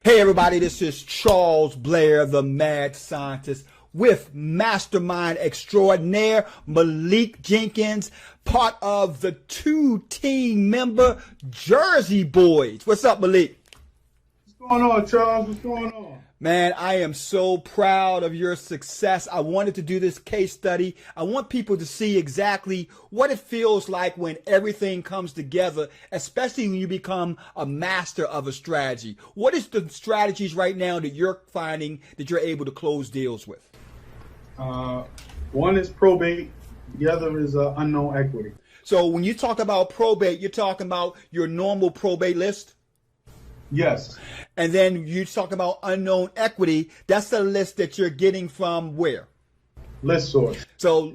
Hey everybody, this is Charles Blair, the mad scientist, with Mastermind Extraordinaire Malik Jenkins, part of the two-team member Jersey Boys. What's up, Malik? What's going on, Charles? What's going on? Man, I am so proud of your success. I wanted to do this case study. I want people to see exactly what it feels like when everything comes together, especially when you become a master of a strategy. What is the strategies right now that you're finding that you're able to close deals with? One is probate. The other is unknown equity. So when you talk about probate, you're talking about your normal probate list? Yes. And then you talk about unknown equity. That's the list that you're getting from where? List source. So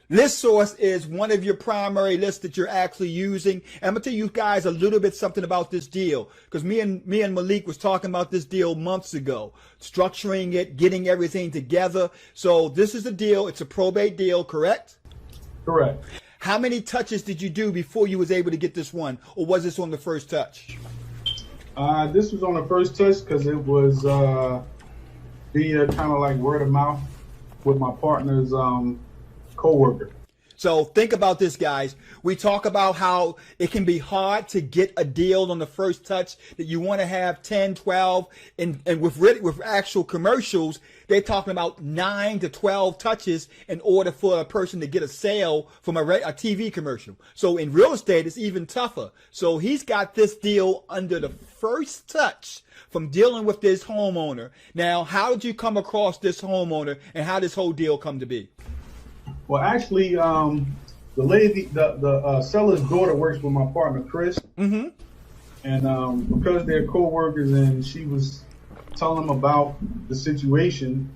list source is one of your primary lists that you're actually using. And I'm gonna tell you guys a little bit something about this deal, because me and Malik was talking about this deal months ago, structuring it, getting everything together. So this is a deal. It's a probate deal, correct? Correct. How many touches did you do before you was able to get this one, or was this on the first touch? This was on the first touch because it was via kind of like word of mouth with my partner's co-worker. So think about this, guys. We talk about how it can be hard to get a deal on the first touch, that you want to have 10, 12, and with actual commercials, they're talking about 9 to 12 touches in order for a person to get a sale from a TV commercial. So in real estate, it's even tougher. So he's got this deal under the first touch from dealing with this homeowner. Now, how did you come across this homeowner, and how did this whole deal come to be? Well, actually, the lady, the seller's daughter works with my partner, Chris. Mm-hmm. And because they're co-workers and she was telling him about the situation,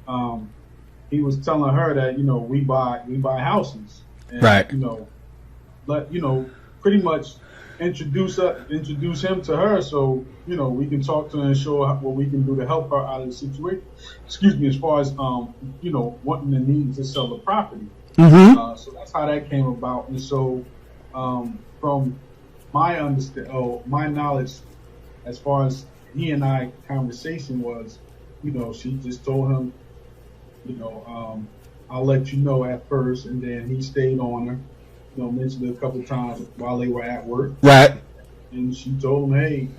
he was telling her that, we buy houses. And, right. Pretty much introduce him to her so, we can talk to her and show her what we can do to help her out of the situation. Excuse me, as far as, wanting the need to sell the property. Mm-hmm. So that's how that came about. And so, from my my knowledge, as far as he and I conversation was, she just told him, I'll let you know at first, and then he stayed on her, mentioned it a couple of times while they were at work. Right. And she told him, hey,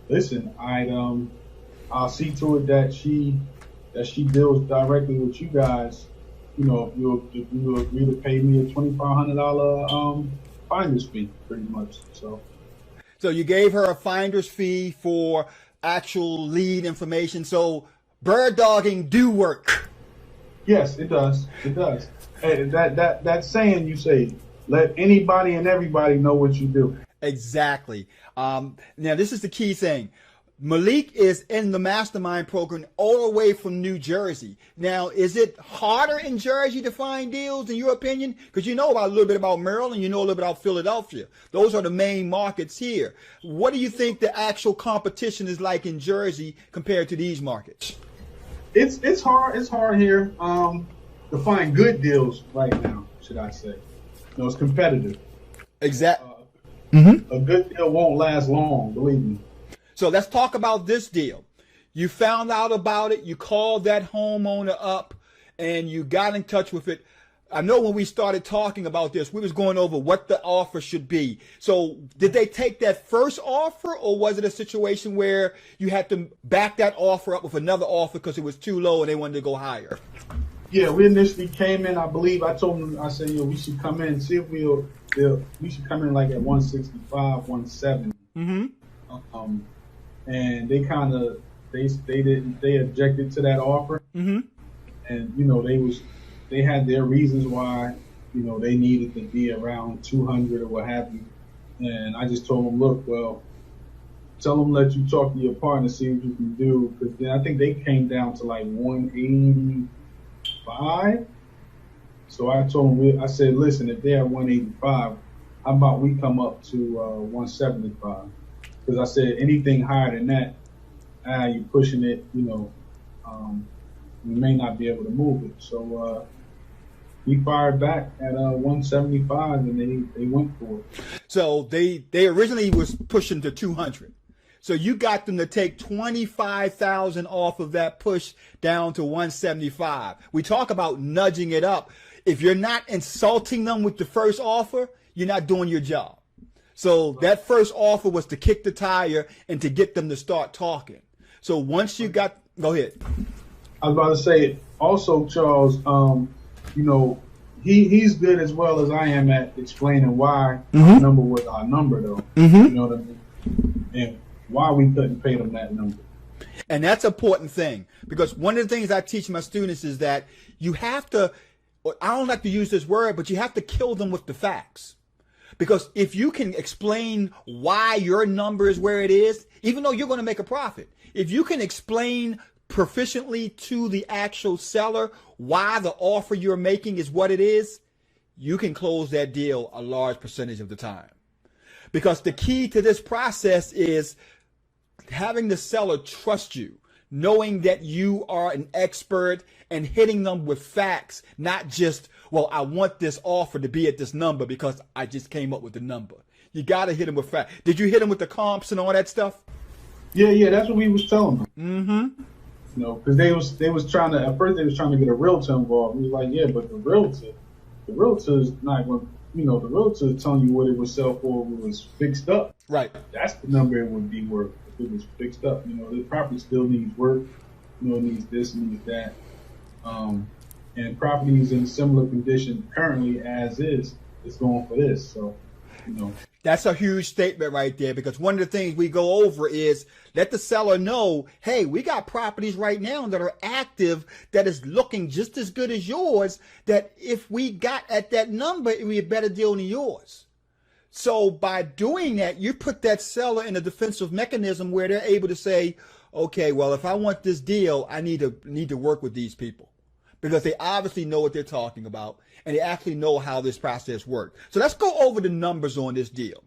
listen, I'll see to it that she deals directly with you guys. If you agree to pay me a $2,500 finder's fee, pretty much. So you gave her a finder's fee for actual lead information. So bird dogging do work. Yes, it does. It does. Hey, that saying you say, let anybody and everybody know what you do. Exactly. Now this is the key thing. Malik is in the Mastermind program all the way from New Jersey. Now, is it harder in Jersey to find deals, in your opinion? Because you know a little bit about Maryland, you know a little bit about Philadelphia. Those are the main markets here. What do you think the actual competition is like in Jersey compared to these markets? It's hard. It's hard here to find good deals right now, should I say. It's competitive. Exactly. A good deal won't last long, believe me. So let's talk about this deal. You found out about it, you called that homeowner up, and you got in touch with it. I know when we started talking about this, we was going over what the offer should be. So did they take that first offer, or was it a situation where you had to back that offer up with another offer because it was too low and they wanted to go higher? Yeah, we initially came in, I believe, I told them, I said, we should come in and see if we should come in like at 165, 170. Mm-hmm. And they kind of they objected to that offer. Mm-hmm. And they had their reasons why they needed to be around 200 or what have you. And I just told them, look, well, tell them let you talk to your partner, see what you can do, because then I think they came down to like 185. So I told them, I said, listen, if they're at 185, how about we come up to 175? Because I said anything higher than that, you're pushing it, we may not be able to move it. So we fired back at 175, and they went for it. So they originally was pushing to 200. So you got them to take 25,000 off of that push down to 175. We talk about nudging it up. If you're not insulting them with the first offer, you're not doing your job. So that first offer was to kick the tire and to get them to start talking. So once you got, go ahead. I was about to say, also, Charles, you know, he's good as well as I am at explaining why our number was our number, though. You know what I mean? And why we couldn't pay them that number. And that's an important thing, because one of the things I teach my students is that you have to, I don't like to use this word, but you have to kill them with the facts. Because if you can explain why your number is where it is, even though you're going to make a profit, if you can explain proficiently to the actual seller why the offer you're making is what it is, you can close that deal a large percentage of the time. Because the key to this process is having the seller trust you, knowing that you are an expert and hitting them with facts, not just, well, I want this offer to be at this number because I just came up with the number. You got to hit them with facts. Did you hit them with the comps and all that stuff? Yeah, that's what we was telling them. Mm-hmm. You know, because they was trying to, at first they was trying to get a realtor involved. We was like, yeah, but the realtor is not going to, you know, the realtor is telling you what it would sell for when it was fixed up. Right. That's the number it would be worth if it was fixed up. You know, the property still needs work. You know, it needs this, needs that. And property is in similar condition currently as is. It's going for this. So, you know. That's a huge statement right there, because one of the things we go over is let the seller know, hey, we got properties right now that are active that is looking just as good as yours, that if we got at that number, it would be a better deal than yours. So by doing that, you put that seller in a defensive mechanism where they're able to say, okay, well, if I want this deal, I need to work with these people, because they obviously know what they're talking about and they actually know how this process works. So let's go over the numbers on this deal.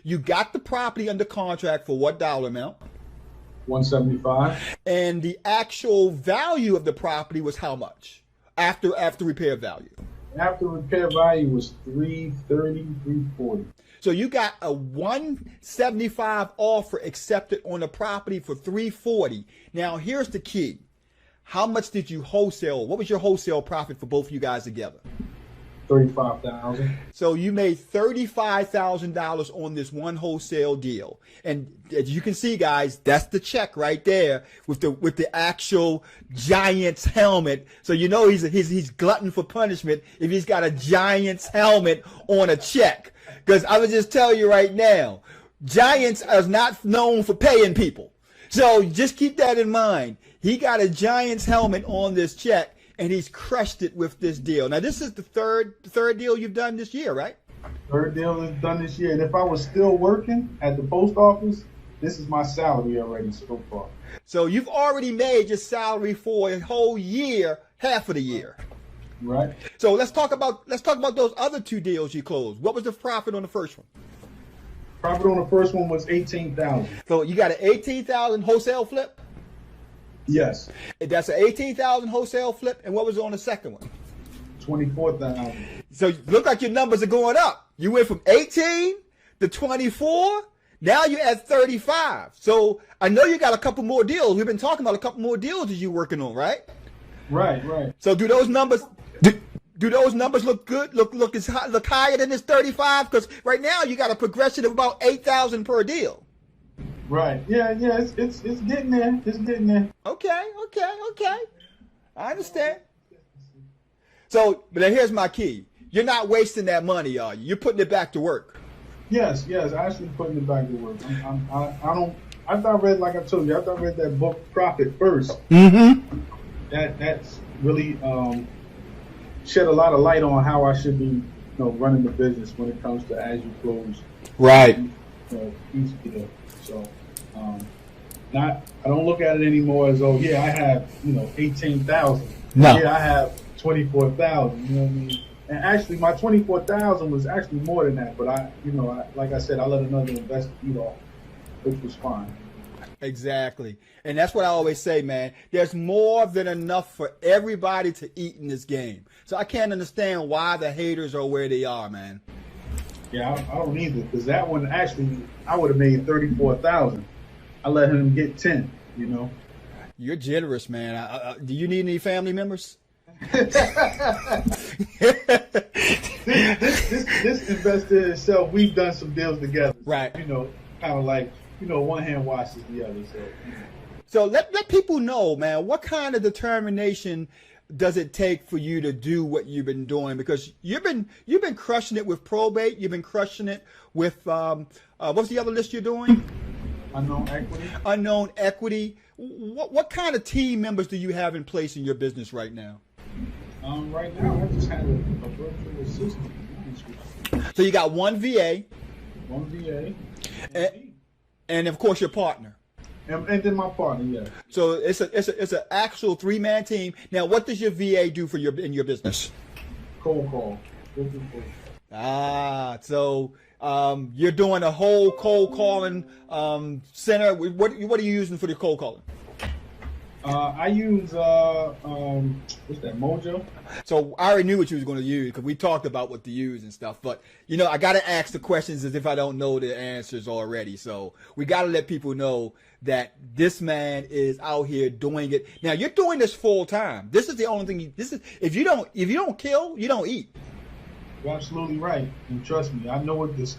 You got the property under contract for what dollar amount? 175. And the actual value of the property was how much after repair value? After repair value was 330, 340. So you got a 175 offer accepted on the property for 340. Now here's the key. How much did you wholesale? What was your wholesale profit for both of you guys together? 35,000. So you made $35,000 on this one wholesale deal. And as you can see, guys, that's the check right there with the actual Giants helmet. So you know he's glutton for punishment if he's got a Giants helmet on a check. Because I would just tell you right now, Giants are not known for paying people. So just keep that in mind. He got a Giants helmet on this check, and he's crushed it with this deal. Now, this is the third deal you've done this year, right? Third deal is done this year. And if I was still working at the post office, this is my salary already so far. So you've already made your salary for a whole year, half of the year. Right. So let's talk about those other two deals you closed. What was the profit on the first one? Profit on the first one was 18,000. So you got an 18,000 wholesale flip? Yes. That's an 18,000 wholesale flip. And what was on the second one? 24,000. So you look like your numbers are going up. You went from 18 to 24. Now you're at 35. So I know you got a couple more deals. We've been talking about a couple more deals that you're working on, right? Right. So do those numbers look good? Look higher than this 35? Because right now you got a progression of about 8,000 per deal. Right. Yeah. It's getting there. It's getting there. Okay. I understand. So, but then here's my key. You're not wasting that money, are you? You're putting it back to work. Yes. Actually putting it back to work. After I read, like I told you, after I read that book, Profit First, that's really shed a lot of light on how I should be, running the business when it comes to as you close. Right. Each deal. So, I don't look at it anymore as though, I have, 18,000. No. I have 24,000. You know what I mean? And actually, my 24,000 was actually more than that. But like I said, I let another investor eat off, which was fine. Exactly. And that's what I always say, man. There's more than enough for everybody to eat in this game. So I can't understand why the haters are where they are, man. Yeah, I don't either. Because that one, actually, I would have made 34,000. I let him get 10. You know. You're generous, man. Do you need any family members? This investor itself, we've done some deals together. Right. You know, kind of like, you know, one hand washes the other. So let people know, man, what kind of determination does it take for you to do what you've been doing? Because you've been crushing it with probate. You've been crushing it with what's the other list you're doing? Unknown equity. Unknown equity. What kind of team members do you have in place in your business right now? Right now, I just have a virtual assistant. So you got one VA. One VA. And of course your partner. And then my partner, yeah. So it's an actual 3-man team. Now, what does your VA do for in your business? Cold call. So you're doing a whole cold calling center. What are you using for the cold calling? I use what's that, Mojo? So I already knew what you was going to use because we talked about what to use and stuff. But you know, I got to ask the questions as if I don't know the answers already. So we got to let people know that this man is out here doing it. Now you're doing this full time. This is the only thing. If you don't kill, you don't eat. You're absolutely right. And trust me, I know what it is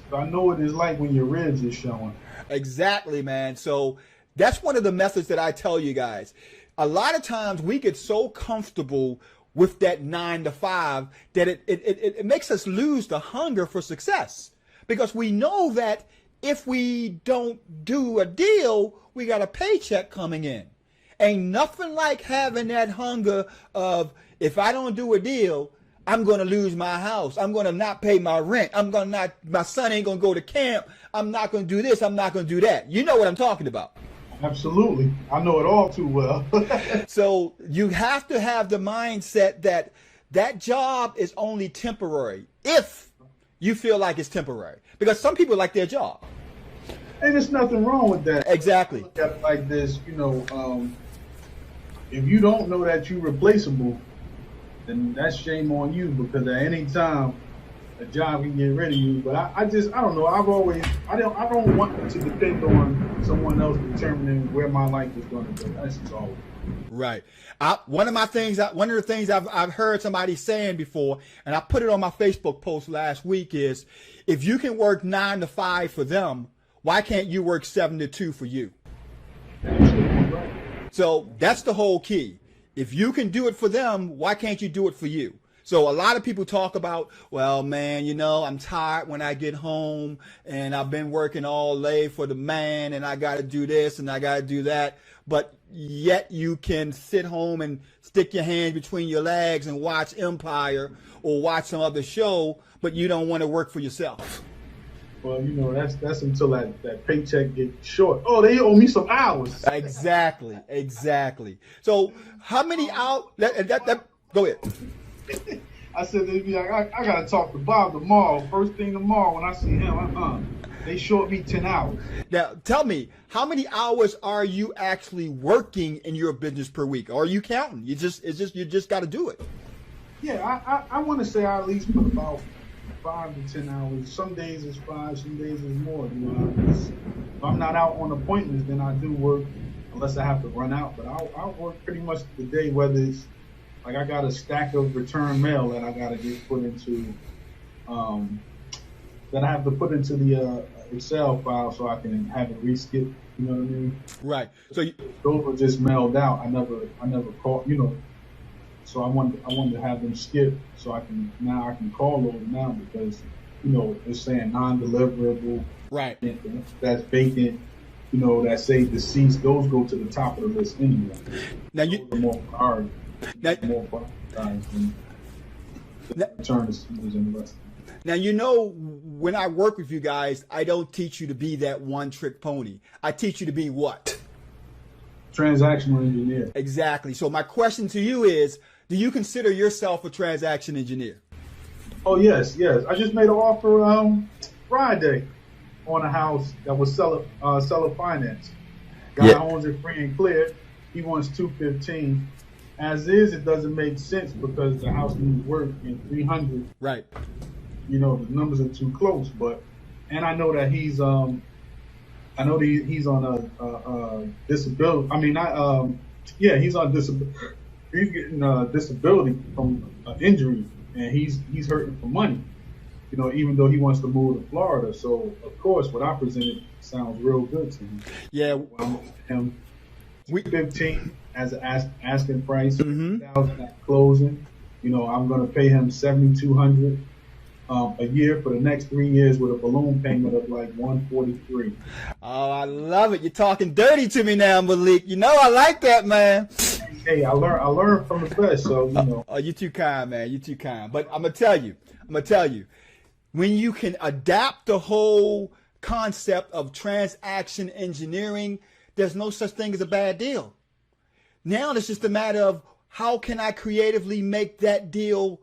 like when your ribs is showing. Exactly, man. So that's one of the methods that I tell you guys. A lot of times we get so comfortable with that 9 to 5 that it makes us lose the hunger for success, because we know that if we don't do a deal, we got a paycheck coming in. Ain't nothing like having that hunger of, if I don't do a deal, I'm going to lose my house. I'm going to not pay my rent. My son ain't going to go to camp. I'm not going to do this. I'm not going to do that. You know what I'm talking about. Absolutely. I know it all too well. So you have to have the mindset that that job is only temporary if you feel like it's temporary, because some people like their job. And there's nothing wrong with that. Exactly. Look at it like this, you know, if you don't know that you're replaceable, then that's shame on you, because at any time a job can get rid of you. But I don't know. I don't want to depend on someone else determining where my life is going to go. That's just all. Right. One of the things I've heard somebody saying before, and I put it on my Facebook post last week, is if you can work 9 to 5 for them, why can't you work 7 to 2 for you? Right. So that's the whole key. If you can do it for them, why can't you do it for you? So a lot of people talk about, well, man, you know, I'm tired when I get home and I've been working all day for the man and I got to do this and I got to do that. But yet you can sit home and stick your hands between your legs and watch Empire or watch some other show, but you don't want to work for yourself. Well, you know, that's until that paycheck gets short. Oh, they owe me some hours. Exactly. So how many hours? Go ahead. I said they'd be like, I gotta talk to Bob tomorrow. First thing tomorrow when I see him, they short me 10 hours. Now tell me, how many hours are you actually working in your business per week? Or are you counting? You just got to do it. Yeah, I want to say I at least put about 5 to 10 hours. Some days it's 5, some days it's more. You know, if I'm not out on appointments, then I do work unless I have to run out. But I'll work pretty much the day, whether it's like I got a stack of return mail that I got to get put into, that I have to put into the Excel file so I can have it re-skip. You know what I mean? Right. So those were just mailed out. I never called. You know. So I wanted to have them skip so I can call those now, because you know it's saying non-deliverable. Right. That's vacant. You know, that say deceased. Those go to the top of the list anyway. Now those are more hard. Now, you know, when I work with you guys, I don't teach you to be that one-trick pony. I teach you to be what? Transactional engineer. Exactly. So my question to you is, do you consider yourself a transaction engineer? Oh, yes. I just made an offer Friday on a house that was seller finance. Guy owns it free and clear. He wants $215. As is, it doesn't make sense because the house needs work in $300. Right. You know, the numbers are too close. And I know that he's I know that he's on a disability. I mean, not yeah, he's on disability. He's getting disability from injury, and he's hurting for money. You know, even though he wants to move to Florida. So of course, what I presented sounds real good to him. Yeah, him 15 as an asking price, Mm-hmm. 1,000 at closing. You know, I'm going to pay him 7,200 a year for the next 3 years with a balloon payment of like 143. Oh, I love it. You're talking dirty to me now, Malik. You know I like that, man. Hey, I learned from the best, so you know. Oh, you too kind, man. You too kind. But I'm gonna tell you, when you can adapt the whole concept of transaction engineering, there's no such thing as a bad deal. Now it's just a matter of how can I creatively make that deal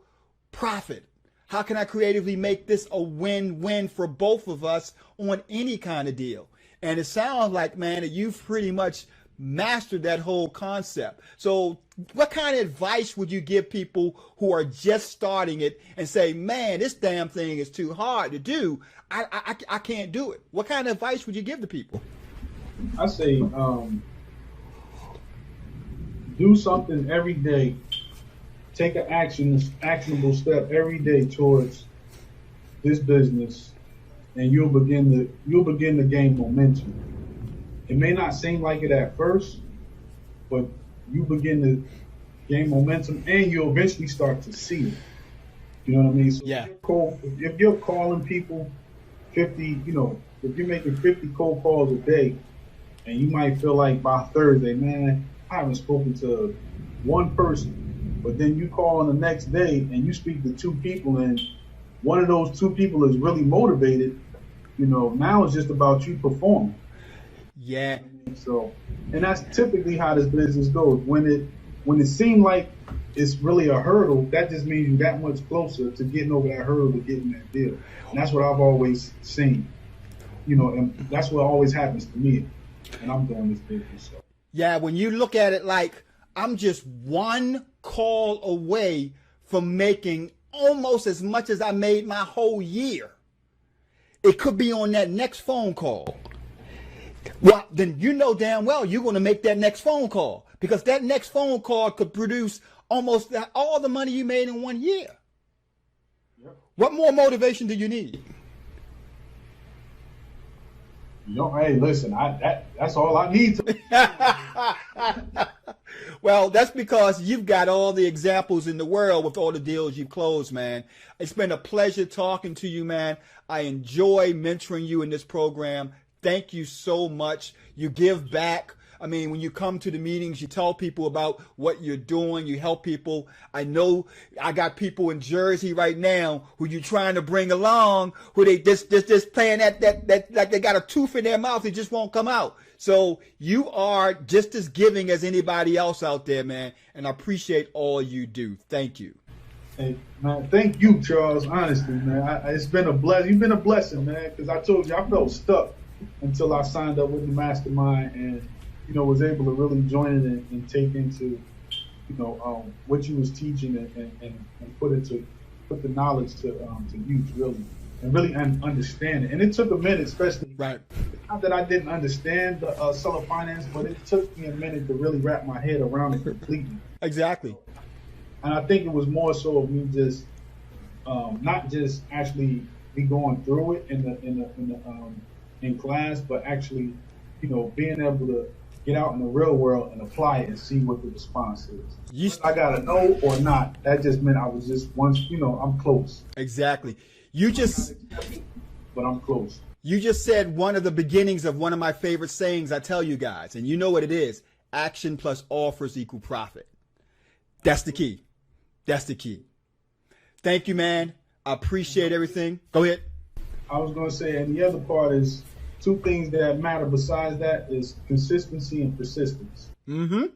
profit? How can I creatively make this a win-win for both of us on any kind of deal? And it sounds like, man, that you've pretty much mastered that whole concept. So what kind of advice would you give people who are just starting it and say, man, this damn thing is too hard to do. I can't do it. What kind of advice would you give to people? I say do something every day. Take an actionable step every day towards this business, and you'll begin to gain momentum. It may not seem like it at first, but you begin to gain momentum, and you'll eventually start to see it. You know what I mean? So Yeah. If you're calling people 50, you know, if you're making 50 cold calls a day, and you might feel like by Thursday, man, I haven't spoken to one person. But then you call on the next day and you speak to 2 people, and one of those 2 people is really motivated. You know, now it's just about you performing. Yeah. So, and that's typically how this business goes. When it seems like it's really a hurdle, that just means you're that much closer to getting over that hurdle to getting that deal. And that's what I've always seen. You know, and that's what always happens to me. And I'm doing this business. So. Yeah, when you look at it like I'm just one call away from making almost as much as I made my whole year. It could be on that next phone call. Well, then you know damn well you're going to make that next phone call, because that next phone call could produce almost all the money you made in 1 year. Yep. What more motivation do you need? You know, hey, listen, that's all I need to. Well, that's because you've got all the examples in the world with all the deals you've closed, man. It's been a pleasure talking to you, man. I enjoy mentoring you in this program. Thank you so much. You give back. I mean, when you come to the meetings, you tell people about what you're doing. You help people. I know I got people in Jersey right now who you're trying to bring along, who they just playing that like they got a tooth in their mouth. They just won't come out. So you are just as giving as anybody else out there, man. And I appreciate all you do. Thank you. Hey, man, thank you, Charles. Honestly, man, it's been a blessing. You've been a blessing, man, because I told you I felt stuck until I signed up with the Mastermind and, you know, was able to really join it and take into, you know, what you was teaching and put the knowledge to use really and really understand it. And it took a minute, especially Right. Not that I didn't understand the seller finance, but it took me a minute to really wrap my head around it completely. Exactly. And I think it was more so of me just not just actually me going through it in class, but actually, you know, being able to get out in the real world and apply it and see what the response is. I got a no or not. That just meant I was just once, you know, I'm close. Exactly. But I'm close. You just said one of the beginnings of one of my favorite sayings I tell you guys, and you know what it is. Action plus offers equal profit. That's the key. That's the key. Thank you, man. I appreciate everything. Go ahead. I was going to say, and the other part is 2 things that matter besides that is consistency and persistence. Mm-hmm.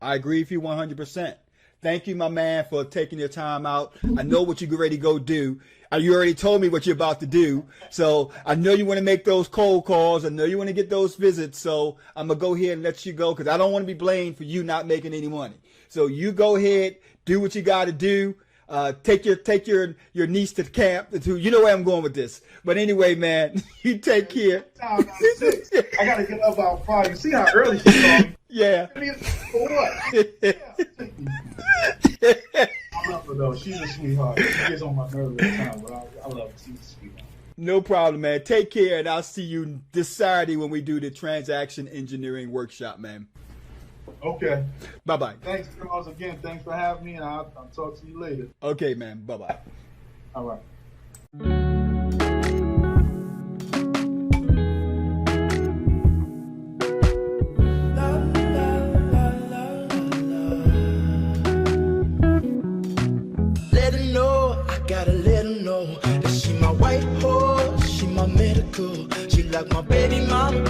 I agree with you 100%. Thank you, my man, for taking your time out. I know what you're ready to go do. You already told me what you're about to do. So I know you want to make those cold calls. I know you want to get those visits. So I'm going to go ahead and let you go because I don't want to be blamed for you not making any money. So you go ahead, do what you got to do. take your niece to camp. You know where I'm going with this. But anyway, man, you take care. I gotta get up about 5. You see how early she called me? Yeah. For what? I love her though. She's a sweetheart. She gets on my nerves every time, but I love her. She's a sweetheart. No problem, man. Take care, and I'll see you this Saturday when we do the transaction engineering workshop, man. Okay. Bye-bye. Thanks, Charles. Again, thanks for having me, and I'll talk to you later. Okay, man. Bye-bye. All right. Let her know, I gotta let her know that she my white horse, she my medical, she like my baby mama.